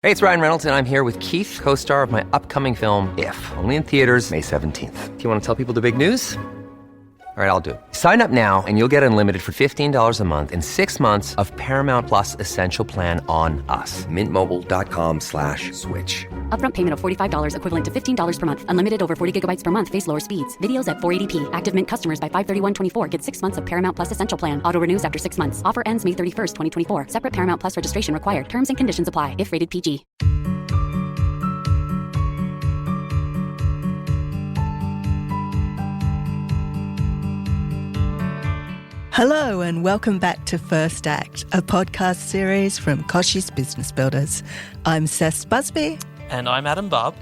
Hey, it's Ryan Reynolds, and I'm here with Keith, co-star of my upcoming film, If, only in theaters May 17th. Do you want to tell people the big news? All right, I'll do it. Sign up now and you'll get unlimited for $15 a month and 6 months of Paramount Plus Essential Plan on us. MintMobile.com/switch. Upfront payment of $45 equivalent to $15 per month. Unlimited over 40 gigabytes per month. Face lower speeds. Videos at 480p. Active Mint customers by 531.24 get 6 months of Paramount Plus Essential Plan. Auto renews after 6 months. Offer ends May 31st, 2024. Separate Paramount Plus registration required. Terms and conditions apply if rated PG. Hello and welcome back to First Act, a podcast series from Koshy's Business Builders. I'm Cess Busby. And I'm Adam Barb.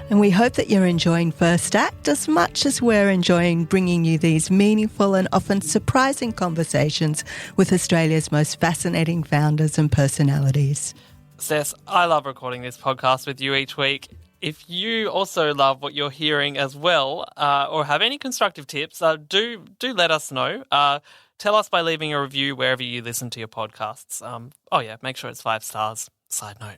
And we hope that you're enjoying First Act as much as we're enjoying bringing you these meaningful and often surprising conversations with Australia's most fascinating founders and personalities. Cess, I love recording this podcast with you each week. If you also love what you're hearing as well, or have any constructive tips, do let us know. Tell us by leaving a review wherever you listen to your podcasts. Make sure it's 5 stars. Side note.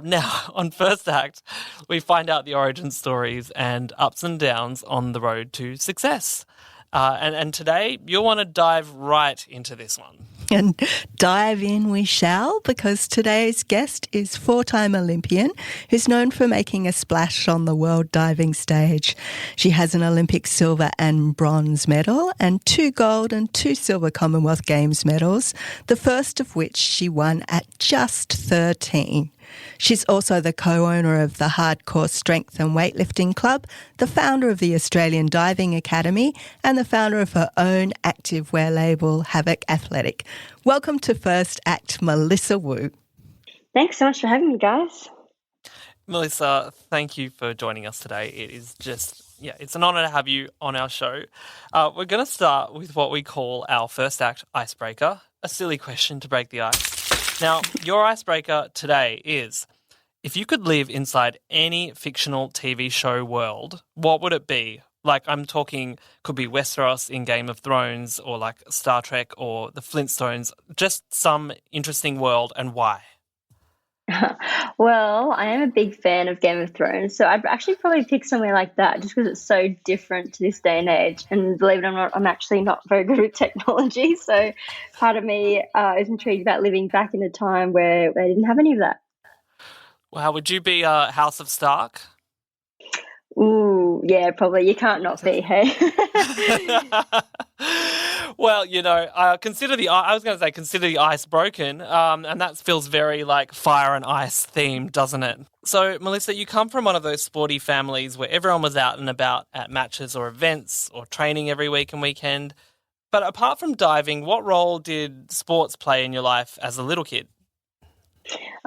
Now, on First Act, we find out the origin stories and ups and downs on the road to success. And today, you'll want to dive right into this one. And dive in we shall, because today's guest is 4-time Olympian who's known for making a splash on the world diving stage. She has an Olympic silver and bronze medal and 2 gold and 2 silver Commonwealth Games medals, the first of which she won at just 13. She's also the co-owner of the Hardcore Strength and Weightlifting Club, the founder of the Australian Diving Academy, and the founder of her own activewear label, Havoc Athletic. Welcome to First Act, Melissa Wu. Thanks so much for having me, guys. Melissa, thank you for joining us today. It is it's an honour to have you on our show. We're going to start with what we call our First Act icebreaker, a silly question to break the ice. Now, your icebreaker today is, if you could live inside any fictional TV show world, what would it be? Like, I'm talking, could be Westeros in Game of Thrones, or like Star Trek or the Flintstones, just some interesting world, and why? Well, I am a big fan of Game of Thrones, so I'd actually probably pick somewhere like that just because it's so different to this day and age. And believe it or not, I'm actually not very good with technology, so part of me is intrigued about living back in a time where they didn't have any of that. Wow, would you be House of Stark? Ooh, yeah, probably. You can't not be, hey? Well, consider the ice broken, and that feels very like fire and ice themed, doesn't it? So, Melissa, you come from one of those sporty families where everyone was out and about at matches or events or training every week and weekend. But apart from diving, what role did sports play in your life as a little kid?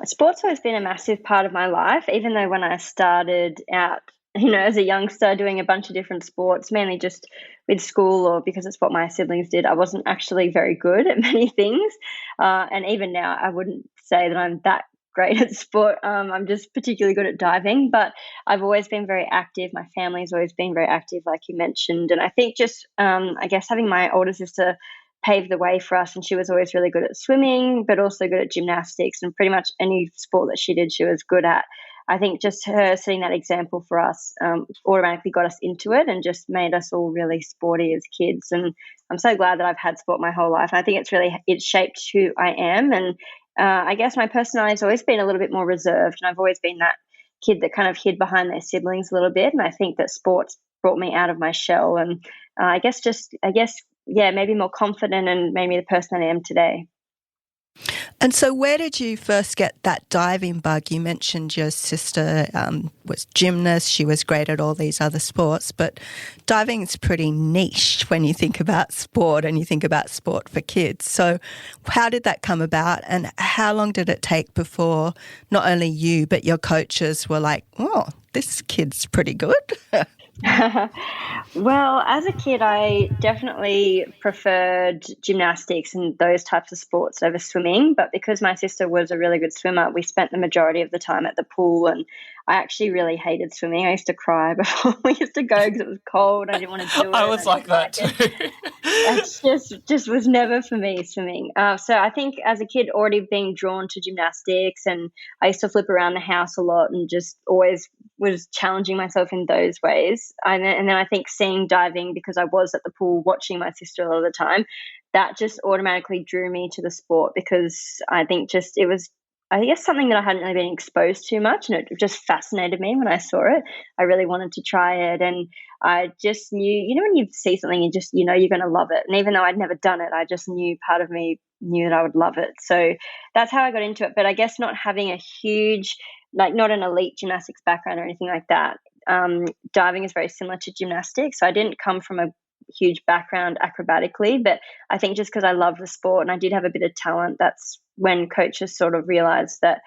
Sports has been a massive part of my life, even though when I started out, as a youngster doing a bunch of different sports, mainly just with school or because it's what my siblings did, I wasn't actually very good at many things. And even now, I wouldn't say that I'm that great at sport. I'm just particularly good at diving, but I've always been very active. My family's always been very active, like you mentioned. And I think just, having my older sister paved the way for us, and she was always really good at swimming, but also good at gymnastics, and pretty much any sport that she did, she was good at. I think just her setting that example for us automatically got us into it and just made us all really sporty as kids. And I'm so glad that I've had sport my whole life. I think it's shaped who I am. And I guess my personality has always been a little bit more reserved, and I've always been that kid that kind of hid behind their siblings a little bit. And I think that sports brought me out of my shell, and maybe more confident and made me the person I am today. And so where did you first get that diving bug? You mentioned your sister was gymnast. She was great at all these other sports, but diving is pretty niche when you think about sport and you think about sport for kids. So how did that come about, and how long did it take before not only you but your coaches were like, oh, this kid's pretty good? Well, as a kid, I definitely preferred gymnastics and those types of sports over swimming. But because my sister was a really good swimmer, we spent the majority of the time at the pool. And I actually really hated swimming. I used to cry before we used to go because it was cold. I didn't want to do it. I was I like didn't that like it. too. It's just was never for me swimming. So I think as a kid, already being drawn to gymnastics, and I used to flip around the house a lot, and just always was challenging myself in those ways. And then I think seeing diving, because I was at the pool watching my sister all the time, that just automatically drew me to the sport, because I think just it was, I guess, something that I hadn't really been exposed to much, and it just fascinated me when I saw it. I really wanted to try it, and I just knew, when you see something, you just, you're going to love it. And even though I'd never done it, I just knew, part of me knew that I would love it. So that's how I got into it. But I guess not having a huge, like, not an elite gymnastics background or anything like that, diving is very similar to gymnastics. So I didn't come from a huge background acrobatically, but I think just because I love the sport and I did have a bit of talent, that's when coaches sort of realized that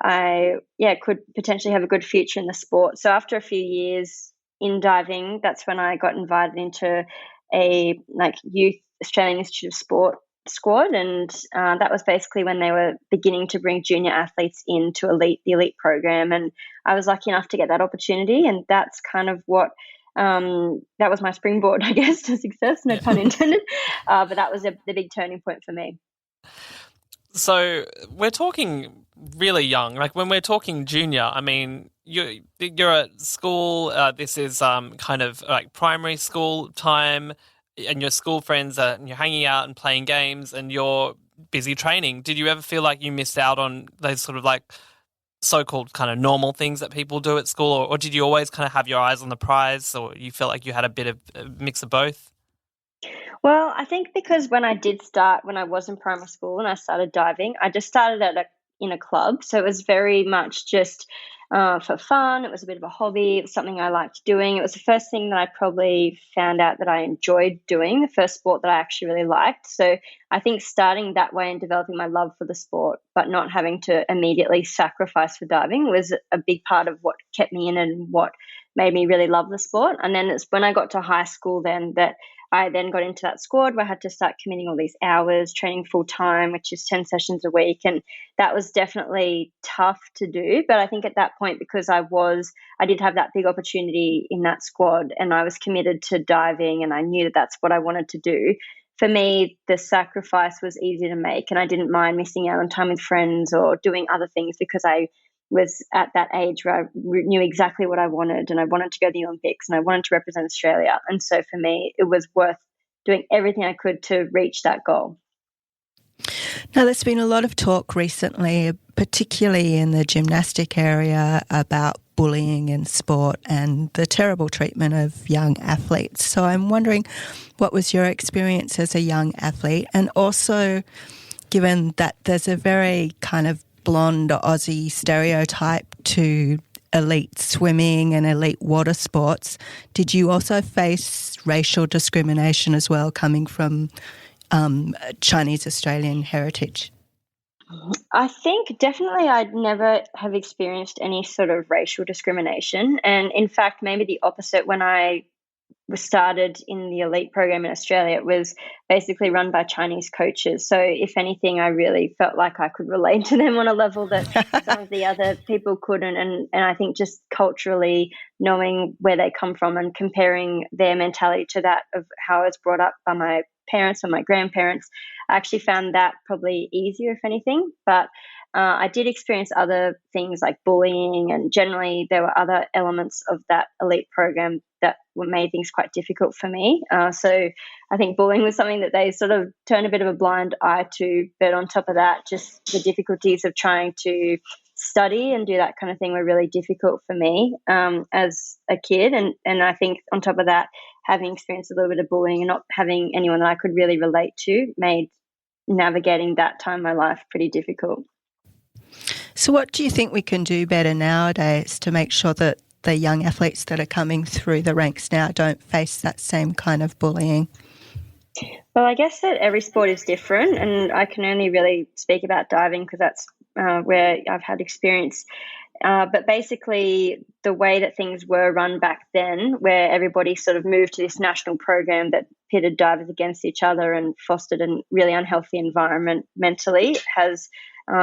I could potentially have a good future in the sport. So after a few years in diving, that's when I got invited into a youth Australian Institute of Sport squad, and that was basically when they were beginning to bring junior athletes into the elite program, and I was lucky enough to get that opportunity, and that's kind of what that was my springboard, I guess, to success, no pun intended. But that was the big turning point for me. So we're talking really young. Like when we're talking junior, I mean, you're at school. This is kind of like primary school time, and your school friends are, and you're hanging out and playing games, and you're busy training. Did you ever feel like you missed out on those sort of like so-called kind of normal things that people do at school, or did you always kind of have your eyes on the prize, or you felt like you had a bit of a mix of both? Well, I think because when I was in primary school and I started diving, I just started in a club. So it was very much just for fun. It was a bit of a hobby. It was something I liked doing. It was the first thing that I probably found out that I enjoyed doing, the first sport that I actually really liked. So I think starting that way and developing my love for the sport, but not having to immediately sacrifice for diving, was a big part of what kept me in and what made me really love the sport. And then it's when I got to high school then that I then got into that squad where I had to start committing all these hours, training full time, which is 10 sessions a week. And that was definitely tough to do. But I think at that point, because I did have that big opportunity in that squad, and I was committed to diving, and I knew that that's what I wanted to do. For me, the sacrifice was easy to make, and I didn't mind missing out on time with friends or doing other things, because I was at that age where I knew exactly what I wanted, and I wanted to go to the Olympics, and I wanted to represent Australia. And so for me, it was worth doing everything I could to reach that goal. Now, there's been a lot of talk recently, particularly in the gymnastic area, about bullying in sport and the terrible treatment of young athletes. So I'm wondering, what was your experience as a young athlete? And also, given that there's a very kind of blonde Aussie stereotype to elite swimming and elite water sports, did you also face racial discrimination as well, coming from Chinese Australian heritage? I think definitely I'd never have experienced any sort of racial discrimination. And in fact, maybe the opposite. When I was started in the elite program in Australia, it was basically run by Chinese coaches. So if anything, I really felt like I could relate to them on a level that some of the other people couldn't. And I think just culturally knowing where they come from and comparing their mentality to that of how I was brought up by my parents or my grandparents, I actually found that probably easier, if anything. But I did experience other things like bullying, and generally there were other elements of that elite program that made things quite difficult for me. So I think bullying was something that they sort of turned a bit of a blind eye to. But on top of that, just the difficulties of trying to study and do that kind of thing were really difficult for me as a kid. And I think on top of that, having experienced a little bit of bullying and not having anyone that I could really relate to made navigating that time in my life pretty difficult. So what do you think we can do better nowadays to make sure that the young athletes that are coming through the ranks now don't face that same kind of bullying? Well, I guess that every sport is different, and I can only really speak about diving because that's where I've had experience. But basically, the way that things were run back then, where everybody sort of moved to this national program that pitted divers against each other and fostered a really unhealthy environment mentally, has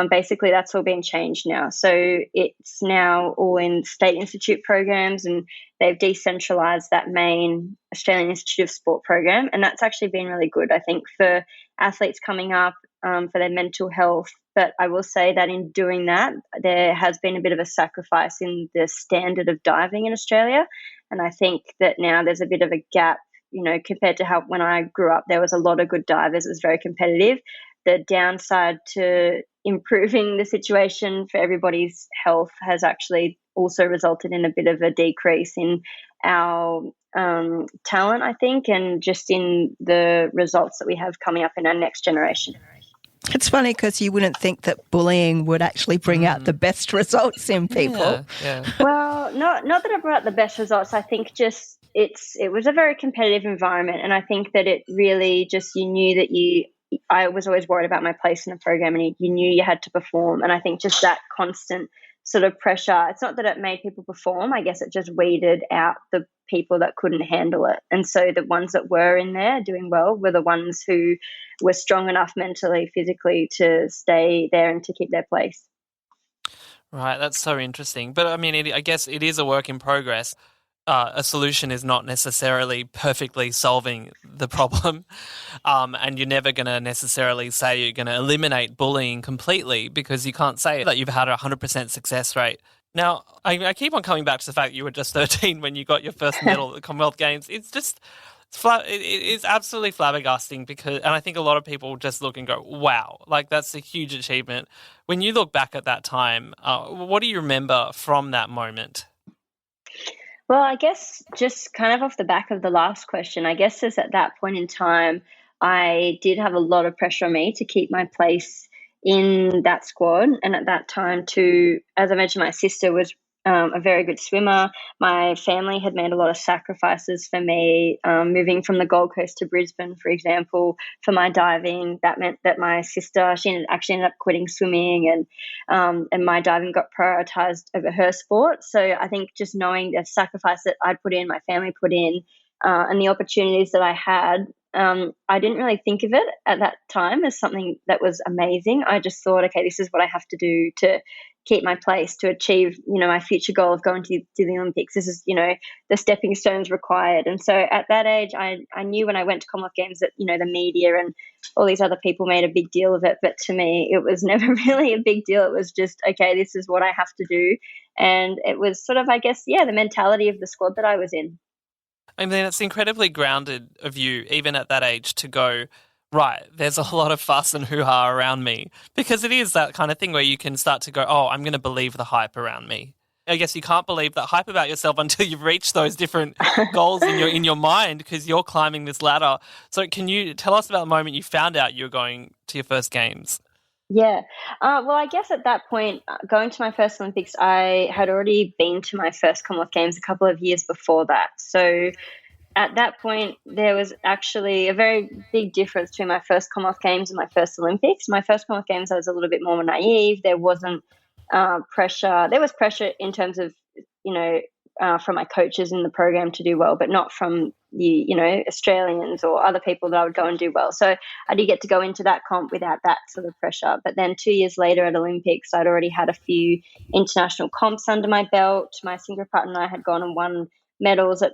basically that's all been changed now. So it's now all in state institute programs, and they've decentralised that main Australian Institute of Sport program, and that's actually been really good, I think, for athletes coming up, for their mental health. But I will say that in doing that, there has been a bit of a sacrifice in the standard of diving in Australia. And I think that now there's a bit of a gap, compared to how when I grew up, there was a lot of good divers. It was very competitive. The downside to improving the situation for everybody's health has actually also resulted in a bit of a decrease in our talent, I think, and just in the results that we have coming up in our next generation. It's funny because you wouldn't think that bullying would actually bring out the best results in people. Yeah. Well, not that it brought out the best results. I think just it was a very competitive environment, and I think that it really just, you knew that I was always worried about my place in the program, and you knew you had to perform. And I think just that constant sort of pressure, it's not that it made people perform, I guess it just weeded out the people that couldn't handle it. And so the ones that were in there doing well were the ones who were strong enough mentally, physically to stay there and to keep their place. Right, that's so interesting. But I mean, I guess it is a work in progress. A solution is not necessarily perfectly solving the problem, and you're never going to necessarily say you're going to eliminate bullying completely, because you can't say that you've had a 100% success rate. Now, I keep on coming back to the fact that you were just 13 when you got your first medal at the Commonwealth Games. It's just, it is absolutely flabbergasting, and I think a lot of people just look and go, wow, like that's a huge achievement. When you look back at that time, what do you remember from that moment? Well, I guess just kind of off the back of the last question, I guess is at that point in time, I did have a lot of pressure on me to keep my place in that squad. And at that time too, as I mentioned, my sister was a very good swimmer. My family had made a lot of sacrifices for me, moving from the Gold Coast to Brisbane, for example, for my diving. That meant that my sister, she actually ended up quitting swimming, and my diving got prioritised over her sport. So I think just knowing the sacrifice that I'd put in, my family put in, and the opportunities that I had, I didn't really think of it at that time as something that was amazing. I just thought, okay, this is what I have to do to keep my place, to achieve, my future goal of going to the Olympics. This is, the stepping stones required. And so at that age, I knew when I went to Commonwealth Games that, the media and all these other people made a big deal of it. But to me, it was never really a big deal. It was just, okay, this is what I have to do. And it was sort of, I guess, the mentality of the squad that I was in. I mean, it's incredibly grounded of you, even at that age, to go, right, there's a lot of fuss and hoo-ha around me. Because it is that kind of thing where you can start to go, oh, I'm going to believe the hype around me. I guess you can't believe that hype about yourself until you've reached those different goals in your mind, because you're climbing this ladder. So can you tell us about the moment you found out you were going to your first games? Yeah. Well, I guess at that point, going to my first Olympics, I had already been to my first Commonwealth Games a couple of years before that. So at that point, there was actually a very big difference between my first Commonwealth Games and my first Olympics. My first Commonwealth Games, I was a little bit more naive. There wasn't pressure. There was pressure in terms of, from my coaches in the program to do well, but not from the, Australians or other people that I would go and do well. So I did get to go into that comp without that sort of pressure. But then 2 years later at Olympics, I'd already had a few international comps under my belt. My synchro partner and I had gone and won medals at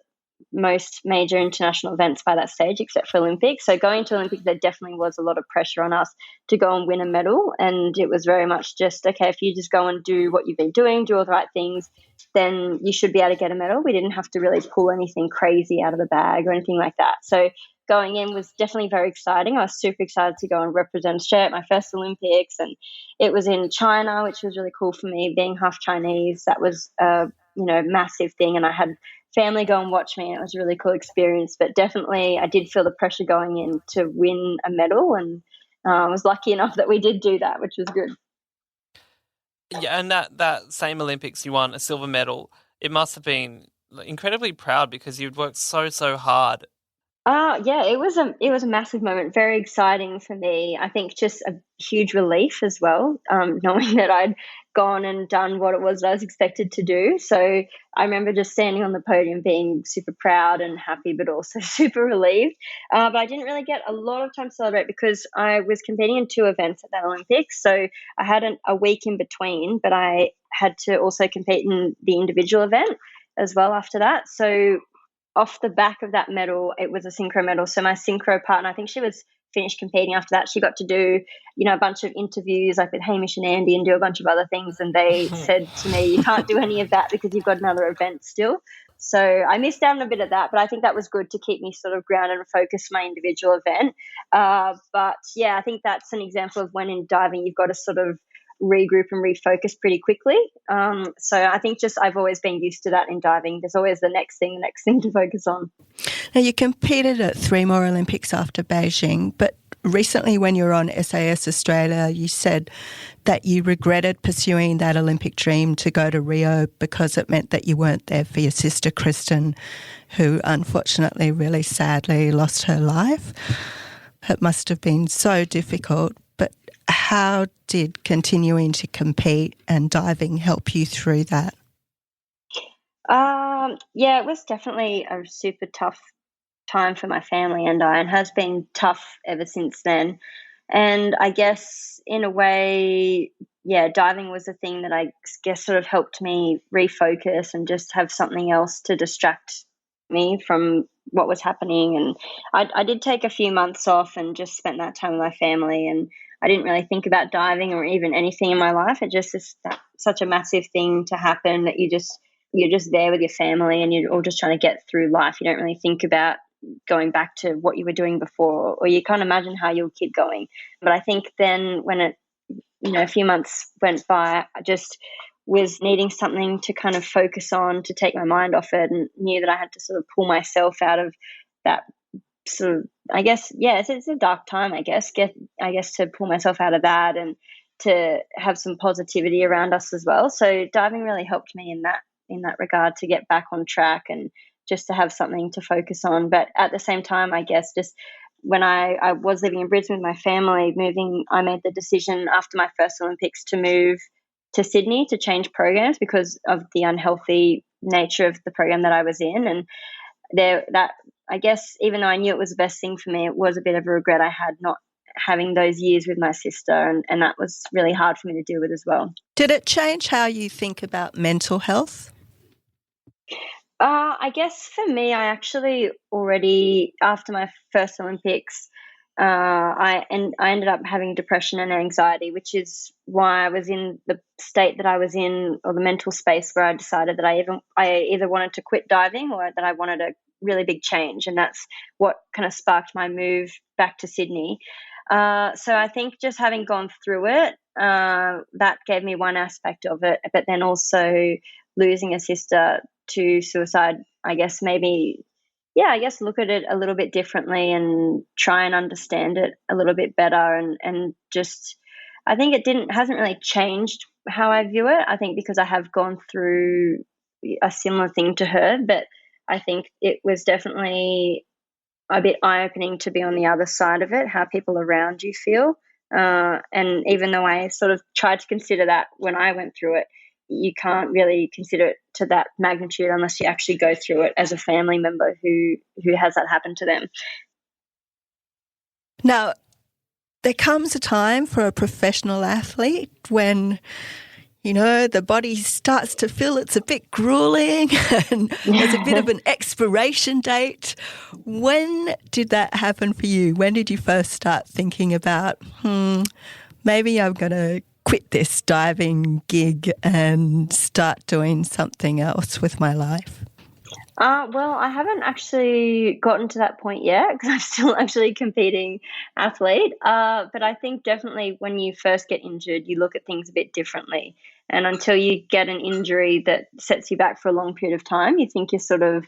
most major international events by that stage, except for Olympics. So going to Olympics, there definitely was a lot of pressure on us to go and win a medal. And it was very much just, okay, if you just go and do what you've been doing, do all the right things, then you should be able to get a medal. We didn't have to really pull anything crazy out of the bag or anything like that. So going in was definitely very exciting. I was super excited to go and represent Australia at my first Olympics. And it was in China, which was really cool for me, being half Chinese. That was a massive thing. And I had family go and watch me, and it was a really cool experience. But definitely I did feel the pressure going in to win a medal, and I was lucky enough that we did do that, which was good. Yeah, and that same Olympics you won a silver medal, it must have been incredibly proud because you'd worked so hard. Yeah, it was a massive moment, very exciting for me. I think just a huge relief as well, knowing that I'd gone and done what it was that I was expected to do. So I remember just standing on the podium being super proud and happy, but also super relieved. But I didn't really get a lot of time to celebrate because I was competing in 2 events at the Olympics. So I had a week in between, but I had to also compete in the individual event as well after that. So off the back of that medal, it was a synchro medal. So my synchro partner, I think she was finished competing after that. She got to do, a bunch of interviews like with Hamish and Andy and do a bunch of other things. And they said to me, you can't do any of that because you've got another event still. So I missed out on a bit of that, but I think that was good to keep me sort of grounded and focused my individual event. But yeah, I think that's an example of when in diving, you've got to sort of regroup and refocus pretty quickly. So I think I've always been used to that in diving. There's always the next thing to focus on. Now, you competed at 3 more Olympics after Beijing, but recently when you were on SAS Australia, you said that you regretted pursuing that Olympic dream to go to Rio because it meant that you weren't there for your sister Kristen, who unfortunately really sadly lost her life. It must have been so difficult, but how did continuing to compete and diving help you through that? Yeah, it was definitely a super tough time for my family and I, and has been tough ever since then. And I guess in a way, yeah, diving was a thing that I guess sort of helped me refocus and just have something else to distract me from what was happening. And I did take a few months off and just spent that time with my family, and I didn't really think about diving or even anything in my life. It just is such a massive thing to happen that you're just there with your family and you're all just trying to get through life. You don't really think about going back to what you were doing before, or you can't imagine how you'll keep going. But I think then when a few months went by, I just was needing something to kind of focus on, to take my mind off it, and knew that I had to sort of pull myself out of that sort of, I guess, yeah, it's a dark time, I guess, to pull myself out of that and to have some positivity around us as well. So diving really helped me in that regard to get back on track and just to have something to focus on. But at the same time, I guess just when I was living in Brisbane with my family, I made the decision after my first Olympics to move to Sydney to change programs because of the unhealthy nature of the program that I was in. And I guess even though I knew it was the best thing for me, it was a bit of a regret I had not having those years with my sister, and that was really hard for me to deal with as well. Did it change how you think about mental health? I guess for me, I actually already, after my first Olympics, I ended up having depression and anxiety, which is why I was in the state that I was in, or the mental space where I decided that I either wanted to quit diving or that I wanted a really big change, and that's what kind of sparked my move back to Sydney. So I think just having gone through it, that gave me one aspect of it, but then also losing a sister to suicide, I guess look at it a little bit differently and try and understand it a little bit better, and just, I think hasn't really changed how I view it. I think because I have gone through a similar thing to her, but I think it was definitely a bit eye-opening to be on the other side of it, how people around you feel. And even though I sort of tried to consider that when I went through it, you can't really consider it to that magnitude unless you actually go through it as a family member who has that happen to them. Now, there comes a time for a professional athlete when, the body starts to feel it's a bit grueling and there's a bit of an expiration date. When did that happen for you? When did you first start thinking about, maybe I'm going to quit this diving gig and start doing something else with my life? Well, I haven't actually gotten to that point yet because I'm still actually a competing athlete. But I think definitely when you first get injured, you look at things a bit differently. And until you get an injury that sets you back for a long period of time, you think you're sort of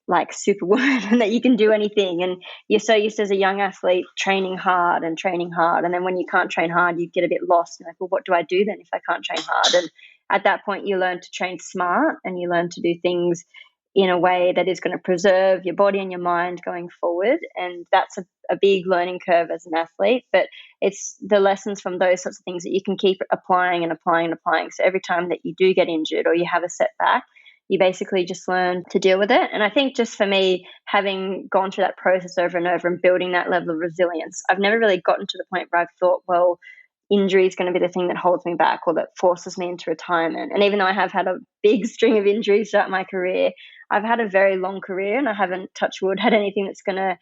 like Superwoman and that you can do anything. And you're so used as a young athlete training hard. And then when you can't train hard, you get a bit lost. You're like, well, what do I do then if I can't train hard? And at that point, you learn to train smart and you learn to do things in a way that is going to preserve your body and your mind going forward. And that's a big learning curve as an athlete, but it's the lessons from those sorts of things that you can keep applying and applying and applying. So every time that you do get injured or you have a setback, you basically just learn to deal with it. And I think just for me, having gone through that process over and over and building that level of resilience, I've never really gotten to the point where I've thought, well, injury is going to be the thing that holds me back or that forces me into retirement. And even though I have had a big string of injuries throughout my career, I've had a very long career and I haven't, touch wood, had anything that's going to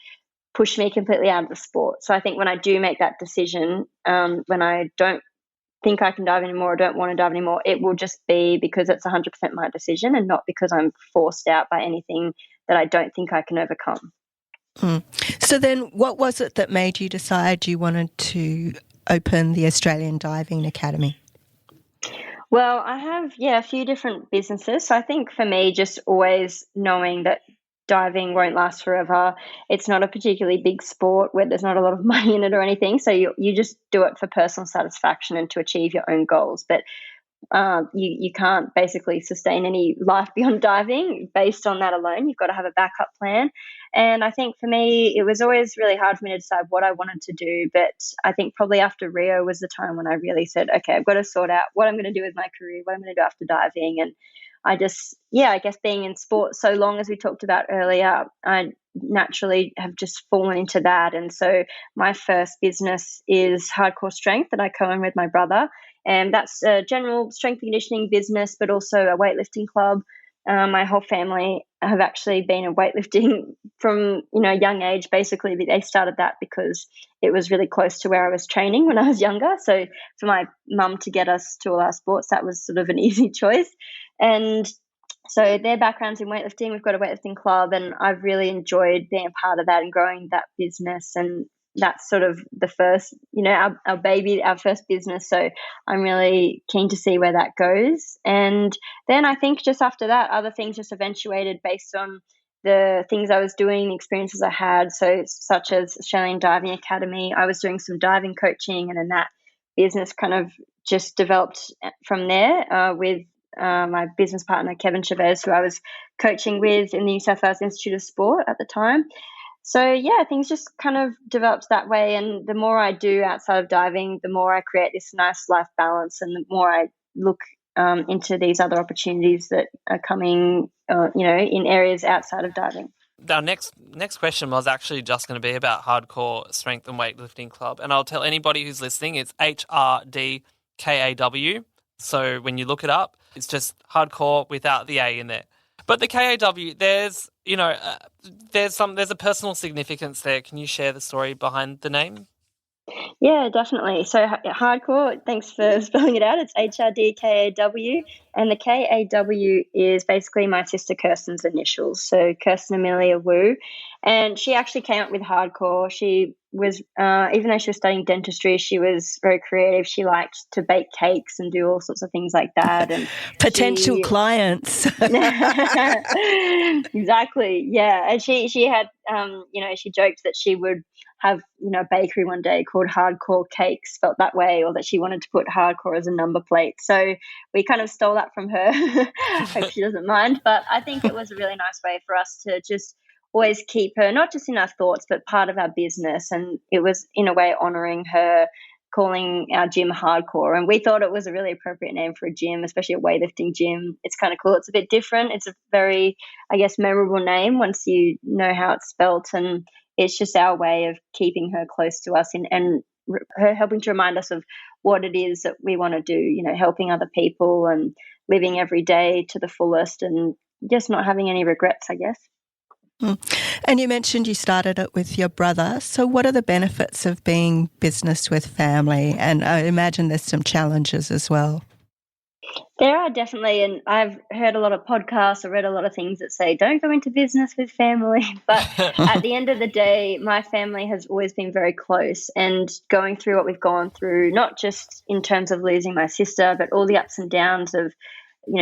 push me completely out of the sport. So I think when I do make that decision, when I don't think I can dive anymore or don't want to dive anymore, it will just be because it's 100% my decision and not because I'm forced out by anything that I don't think I can overcome. So then what was it that made you decide you wanted to open the Australian Diving Academy? Well, I have, a few different businesses. So I think for me, just always knowing that diving won't last forever. It's not a particularly big sport where there's not a lot of money in it or anything. So you just do it for personal satisfaction and to achieve your own goals. But you can't basically sustain any life beyond diving based on that alone. You've got to have a backup plan. And I think for me, it was always really hard for me to decide what I wanted to do. But I think probably after Rio was the time when I really said, okay, I've got to sort out what I'm going to do with my career, what I'm going to do after diving. And I just, I guess being in sport so long, as we talked about earlier, I naturally have just fallen into that. And so my first business is Hardcore Strength that I co-own with my brother. And that's a general strength and conditioning business, but also a weightlifting club. My whole family have actually been in weightlifting from, a young age. Basically, they started that because it was really close to where I was training when I was younger. So for my mum to get us to all our sports, that was sort of an easy choice. And so their background's in weightlifting. We've got a weightlifting club, and I've really enjoyed being a part of that and growing that business. And that's sort of the first, our baby, our first business. So I'm really keen to see where that goes. And then I think just after that, other things just eventuated based on the things I was doing, the experiences I had. So such as Australian Diving Academy, I was doing some diving coaching, and then that business kind of just developed from there with my business partner, Kevin Chavez, who I was coaching with in the New South Wales Institute of Sport at the time. So, things just kind of developed that way. And the more I do outside of diving, the more I create this nice life balance, and the more I look into these other opportunities that are coming, in areas outside of diving. Our next question was actually just going to be about Hardcore Strength and Weightlifting Club. And I'll tell anybody who's listening, it's HRDKAW. So when you look it up, it's just hardcore without the A in there. But the KAW, there's a personal significance there. Can you share the story behind the name? Yeah, definitely. So hardcore, thanks for spelling it out. It's HRDKAW, and the KAW is basically my sister Kirsten's initials. So Kirsten Amelia Wu, and she actually came up with hardcore. She was, even though she was studying dentistry, she was very creative. She liked to bake cakes and do all sorts of things like that. And potential clients. Exactly. Yeah. And she had, she joked that she would have, a bakery one day called Hardcore Cakes, spelt that way, or that she wanted to put hardcore as a number plate. So we kind of stole that from her. Hope she doesn't mind. But I think it was a really nice way for us to just always keep her, not just in our thoughts, but part of our business. And it was, in a way, honouring her, calling our gym Hardcore. And we thought it was a really appropriate name for a gym, especially a weightlifting gym. It's kind of cool. It's a bit different. It's a very, I guess, memorable name once you know how it's spelt. And it's just our way of keeping her close to us and her helping to remind us of what it is that we want to do, helping other people and living every day to the fullest and just not having any regrets, I guess. And you mentioned you started it with your brother. So what are the benefits of being business with family? And I imagine there's some challenges as well. There are definitely, and I've heard a lot of podcasts or read a lot of things that say don't go into business with family. But at the end of the day, my family has always been very close, and going through what we've gone through, not just in terms of losing my sister, but all the ups and downs of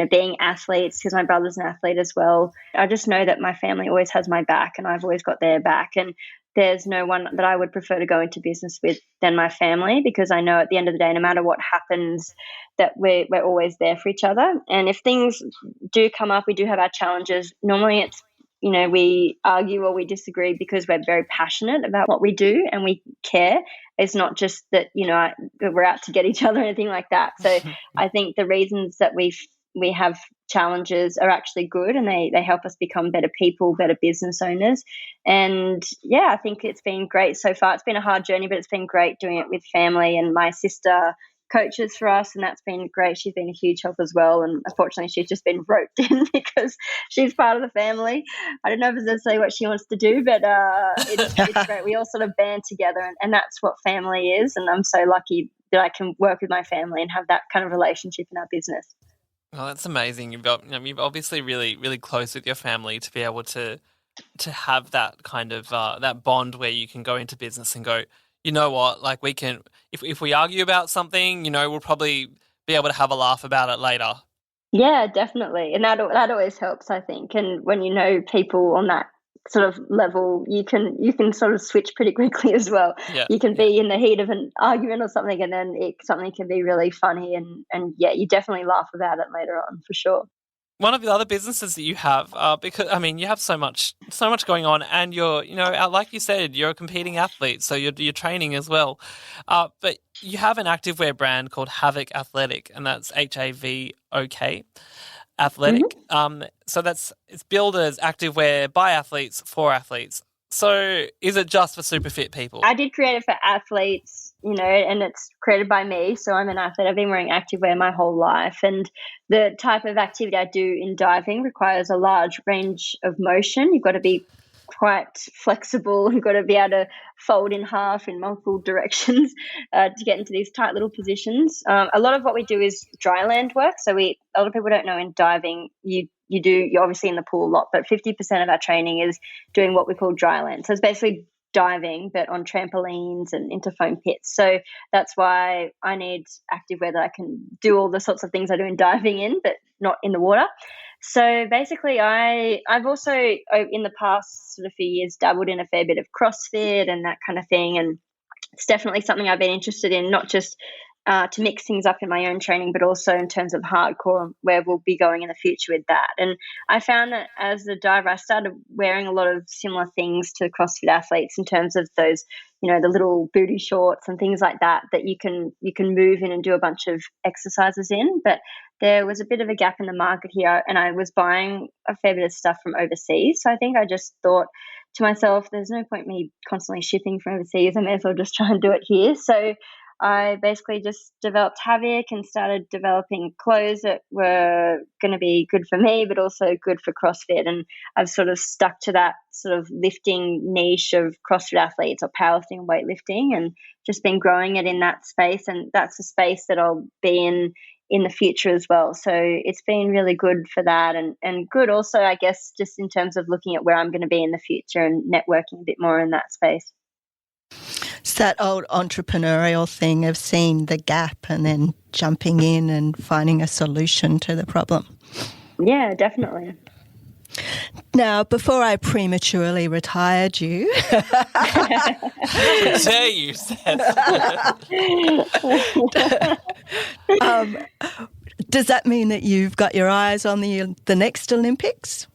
being athletes, because my brother's an athlete as well. I just know that my family always has my back, and I've always got their back. And there's no one that I would prefer to go into business with than my family, because I know at the end of the day, no matter what happens, that we're always there for each other. And if things do come up, we do have our challenges. Normally it's, we argue or we disagree because we're very passionate about what we do and we care. It's not just that, we're out to get each other or anything like that. So I think the reasons that we have challenges are actually good, and they help us become better people, better business owners. And yeah, I think it's been great so far. It's been a hard journey, but it's been great doing it with family, and my sister coaches for us, and that's been great. She's been a huge help as well, and unfortunately she's just been roped in because she's part of the family. I don't know if it's necessarily what she wants to do, but it's great. We all sort of band together, and that's what family is, and I'm so lucky that I can work with my family and have that kind of relationship in our business. Well, that's amazing. You've obviously really, really close with your family to be able to have that kind of that bond where you can go into business and go, you know what, like we can, if we argue about something, we'll probably be able to have a laugh about it later. Yeah, definitely. And that always helps, I think. And when you know people on that sort of level, you can sort of switch pretty quickly as well. Yeah, you can be in the heat of an argument or something, and then something can be really funny, and yeah, you definitely laugh about it later on for sure. One of the other businesses that you have, because you have so much going on, and you're, like you said, you're a competing athlete, so you're training as well. But you have an activewear brand called Havok Athletic, and that's HAVOK Athletic. Mm-hmm. So it's billed as activewear by athletes for athletes. So is it just for super fit people? I did create it for athletes, and it's created by me. So I'm an athlete. I've been wearing activewear my whole life. And the type of activity I do in diving requires a large range of motion. You've got to be quite flexible. You've got to be able to fold in half in multiple directions to get into these tight little positions. A lot of what we do is dry land work. So a lot of people don't know in diving, you're obviously in the pool a lot, but 50% of our training is doing what we call dry land. So it's basically diving, but on trampolines and into foam pits. So that's why I need activewear that I can do all the sorts of things I do in diving in, but not in the water. So basically I've also in the past sort of few years dabbled in a fair bit of CrossFit and that kind of thing. And it's definitely something I've been interested in, not just to mix things up in my own training, but also in terms of hardcore, where we'll be going in the future with that. And I found that as a diver, I started wearing a lot of similar things to CrossFit athletes in terms of those, the little booty shorts and things like that you can move in and do a bunch of exercises in. But there was a bit of a gap in the market here, and I was buying a fair bit of stuff from overseas. So I think I just thought to myself, there's no point me constantly shipping from overseas. I may as well just try and do it here. So I basically just developed Havok and started developing clothes that were going to be good for me, but also good for CrossFit. And I've sort of stuck to that sort of lifting niche of CrossFit athletes or powerlifting and weightlifting, and just been growing it in that space. And that's a space that I'll be in the future as well. So it's been really good for that, and good also, I guess, just in terms of looking at where I'm going to be in the future and networking a bit more in that space. It's that old entrepreneurial thing of seeing the gap and then jumping in and finding a solution to the problem. Yeah, definitely. Now, before I prematurely retired you... How dare you, Seth? Does that mean that you've got your eyes on the next Olympics?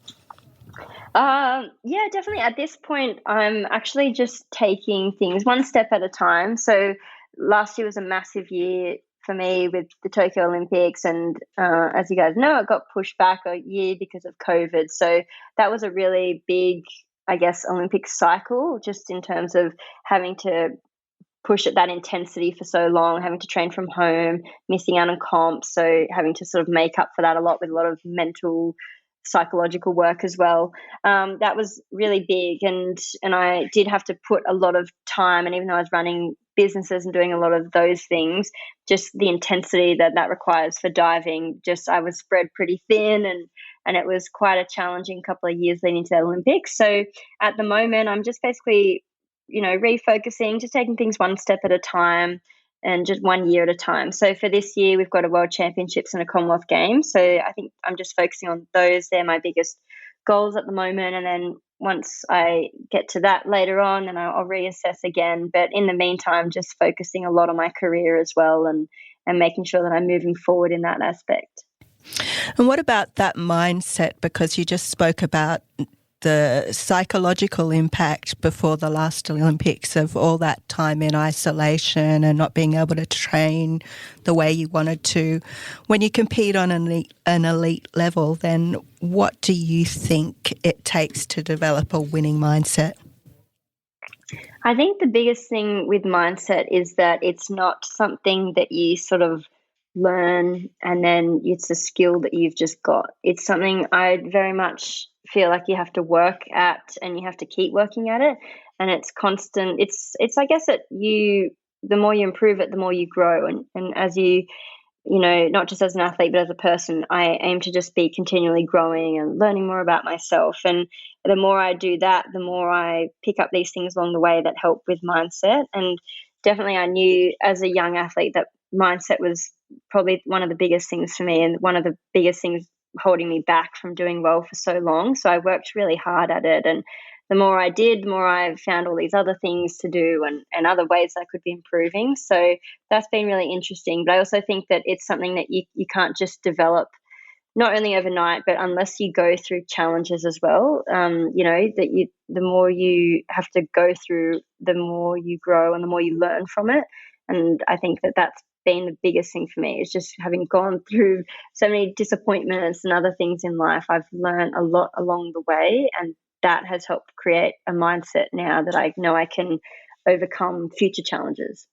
Yeah, definitely. At this point, I'm actually just taking things one step at a time. So last year was a massive year for me with the Tokyo Olympics, and as you guys know, it got pushed back a year because of COVID. So that was a really big, I guess, Olympic cycle, just in terms of having to push at that intensity for so long, having to train from home, missing out on comps, so having to sort of make up for that a lot with a lot of mental, psychological work as well. That was really big, and I did have to put a lot of time, and even though I was running businesses and doing a lot of those things, just the intensity that requires for diving, just I was spread pretty thin, and it was quite a challenging couple of years leading to the Olympics. So at the moment, I'm just basically, refocusing, just taking things one step at a time and just 1 year at a time. So for this year, we've got a World Championships and a Commonwealth Games. So I think I'm just focusing on those. They're my biggest goals at the moment. And then once I get to that later on, then I'll reassess again. But in the meantime, just focusing a lot on my career as well, and making sure that I'm moving forward in that aspect. And what about that mindset? Because you just spoke about the psychological impact before the last Olympics of all that time in isolation and not being able to train the way you wanted to. When you compete on an elite level, then what do you think it takes to develop a winning mindset? I think the biggest thing with mindset is that it's not something that you sort of learn and then it's a skill that you've just got. It's something I very much feel like you have to work at, and you have to keep working at it, and it's constant. It's I guess that the more you improve it, the more you grow, and as you know, not just as an athlete but as a person, I aim to just be continually growing and learning more about myself. And the more I do that, the more I pick up these things along the way that help with mindset. And definitely I knew as a young athlete that mindset was probably one of the biggest things for me, and one of the biggest things holding me back from doing well for so long. So I worked really hard at it, and the more I did, the more I found all these other things to do and other ways I could be improving. So that's been really interesting. But I also think that it's something that you can't just develop not only overnight, but unless you go through challenges as well. The more you have to go through, the more you grow and the more you learn from it. And I think that that's been the biggest thing for me, is just having gone through so many disappointments and other things in life. I've learned a lot along the way, and that has helped create a mindset now that I know I can overcome future challenges.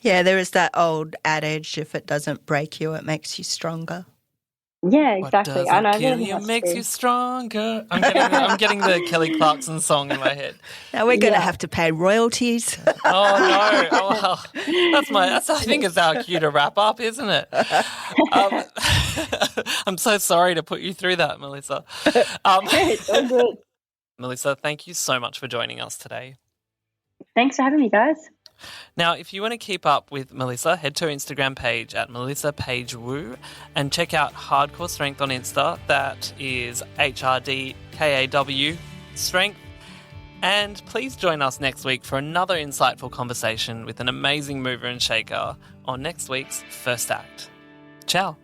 Yeah, there is that old adage, if it doesn't break you, it makes you stronger. Yeah, exactly. What doesn't kill you makes you stronger. I'm getting the Kelly Clarkson song in my head. Now we're going to have to pay royalties. Oh no! Oh, well, I think it's our cue to wrap up, isn't it? I'm so sorry to put you through that, Melissa. It's all good. Melissa, thank you so much for joining us today. Thanks for having me, guys. Now, if you want to keep up with Melissa, head to her Instagram page at Melissa Page Woo and check out Hardcore Strength on Insta. That is HRDKAW Strength. And please join us next week for another insightful conversation with an amazing mover and shaker on next week's First Act. Ciao.